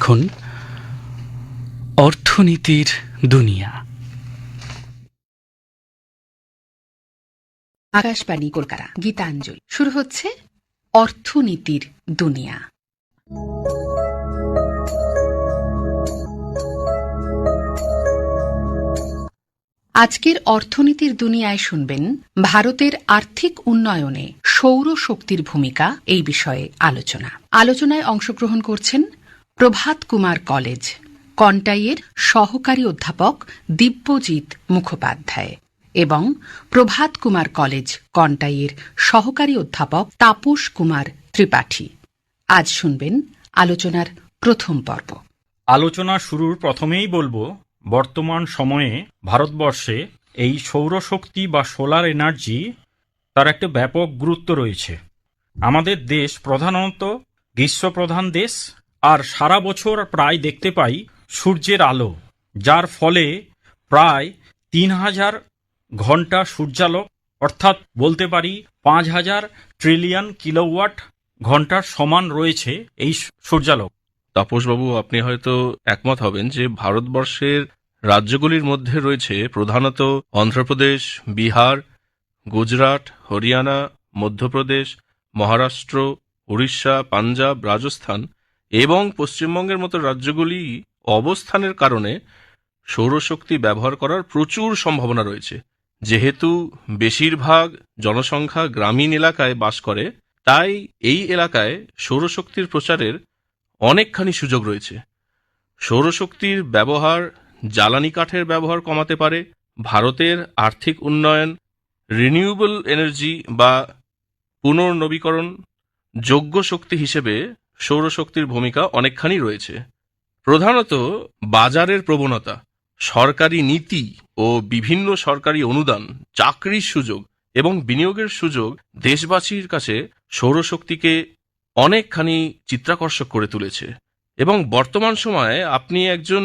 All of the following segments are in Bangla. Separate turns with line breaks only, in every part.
এখন অর্থনীতির দুনিয়া।
আকাশবাণী কলকাতা, গীতাঞ্জলি। শুরু হচ্ছে অর্থনীতির দুনিয়া। আজকের অর্থনীতির দুনিয়ায় শুনবেন ভারতের আর্থিক উন্নয়নে সৌরশক্তির ভূমিকা, এই বিষয়ে আলোচনায় অংশগ্রহণ করছেন প্রভাত কুমার কলেজ, কন্টাইয়ের সহকারী অধ্যাপক দিব্যজিৎ মুখোপাধ্যায় এবং প্রভাত কুমার কলেজ, কন্টাইয়ের সহকারী অধ্যাপক তাপস কুমার ত্রিপাঠী। আজ শুনবেন আলোচনার প্রথম পর্ব।
আলোচনা শুরুর প্রথমেই বলবো, বর্তমান সময়ে ভারতবর্ষে এই সৌরশক্তি বা সোলার এনার্জি তার একটা ব্যাপক গুরুত্ব রয়েছে। আমাদের দেশ প্রধানত গ্রীষ্মপ্রধান দেশ, আর সারা বছর প্রায় দেখতে পাই সূর্যের আলো, যার ফলে প্রায় ৩,০০০ ঘন্টা সূর্যালোক, অর্থাৎ বলতে পারি ৫,০০০ ট্রিলিয়ন কিলোওয়াট ঘন্টার সমান রয়েছে এই সূর্যালোক।
তাপসবাবু, আপনি হয়তো একমত হবেন যে ভারতবর্ষের রাজ্যগুলির মধ্যে রয়েছে প্রধানত অন্ধ্রপ্রদেশ, বিহার, গুজরাট, হরিয়ানা, মধ্যপ্রদেশ, মহারাষ্ট্র, উড়িষ্যা, পাঞ্জাব, রাজস্থান এবং পশ্চিমবঙ্গের মতো রাজ্যগুলি অবস্থানের কারণে সৌরশক্তি ব্যবহার করার প্রচুর সম্ভাবনা রয়েছে। যেহেতু বেশিরভাগ জনসংখ্যা গ্রামীণ এলাকায় বাস করে, তাই এই এলাকায় সৌরশক্তির প্রচারের অনেকখানি সুযোগ রয়েছে। সৌরশক্তির ব্যবহার জ্বালানি কাঠের ব্যবহার কমাতে পারে। ভারতের আর্থিক উন্নয়ন রিনিউয়েবল এনার্জি বা পুনর্নবীকরণ যোগ্য শক্তি হিসেবে সৌরশক্তির ভূমিকা অনেকখানি রয়েছে। প্রধানত বাজারের প্রবণতা, সরকারি নীতি ও বিভিন্ন সরকারি অনুদান, চাকরির সুযোগ এবং বিনিয়োগের সুযোগ দেশবাসীর কাছে সৌরশক্তিকে অনেকখানি চিত্তাকর্ষক করে তুলেছে। এবং বর্তমান সময়ে আপনি একজন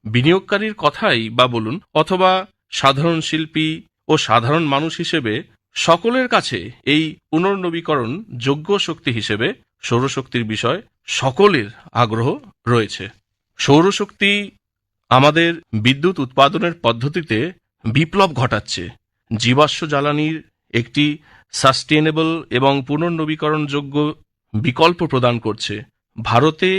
বিনিয়োগকারীর কথাই বা বলুন, অথবা সাধারণ শিল্পী ও সাধারণ মানুষ হিসেবে সকলের কাছে এই পুনর্নবীকরণ যোগ্য শক্তি হিসেবে সৌরশক্তির বিষয় সকলের আগ্রহ রয়েছে। সৌরশক্তি আমাদের বিদ্যুৎ উৎপাদনের পদ্ধতিতে বিপ্লব ঘটাচ্ছে, জীবাশ্ম জ্বালানির একটি সাস্টেনেবল এবং পুনর্নবীকরণযোগ্য বিকল্প প্রদান করছে। ভারতে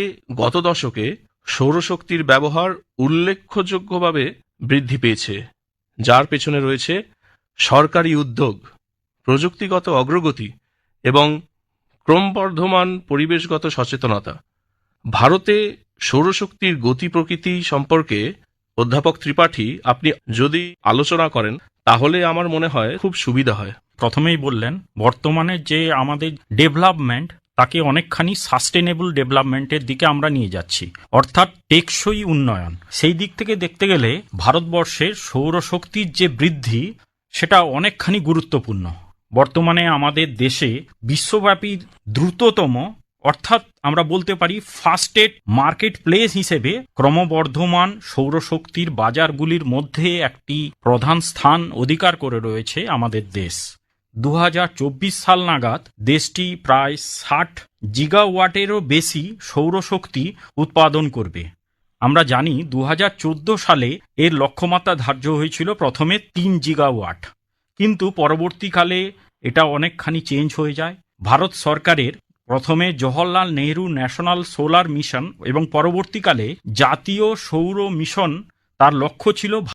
গত দশকে সৌরশক্তির ব্যবহার উল্লেখযোগ্যভাবে বৃদ্ধি পেয়েছে, যার পেছনে রয়েছে সরকারি উদ্যোগ, প্রযুক্তিগত অগ্রগতি এবং ক্রমবর্ধমান পরিবেশগত সচেতনতা। ভারতে সৌরশক্তির গতি প্রকৃতি সম্পর্কে অধ্যাপক ত্রিপাঠী আপনি যদি আলোচনা করেন, তাহলে আমার মনে হয় খুব সুবিধা হয়।
প্রথমেই বললেন, বর্তমানে যে আমাদের ডেভেলপমেন্ট, তাকে অনেকখানি সাস্টেনেবল ডেভেলপমেন্টের দিকে আমরা নিয়ে যাচ্ছি, অর্থাৎ টেকসই উন্নয়ন। সেই দিক থেকে দেখতে গেলে ভারতবর্ষের সৌরশক্তির যে বৃদ্ধি, সেটা অনেকখানি গুরুত্বপূর্ণ। বর্তমানে আমাদের দেশে বিশ্বব্যাপী দ্রুততম, অর্থাৎ আমরা বলতে পারি ফাস্টেস্ট মার্কেট প্লেস হিসেবে ক্রমবর্ধমান সৌরশক্তির বাজারগুলির মধ্যে একটি প্রধান স্থান অধিকার করে রয়েছে আমাদের দেশ। ২০২৪ সাল নাগাদ দেশটি প্রায় ৬০ জিগাওয়াটেরও বেশি সৌরশক্তি উৎপাদন করবে। আমরা জানি ২০১৪ সালে এর লক্ষ্যমাত্রা ধার্য হয়েছিল প্রথমে ৩ জিগাওয়াট, কিন্তু পরবর্তীকালে এটা অনেকখানি চেঞ্জ হয়ে যায়। ভারত সরকারের প্রথমে Jawaharlal Nehru national solar mission এবং পরবর্তীকালে জাতীয় সৌর মিশন, তার লক্ষ্য ছিল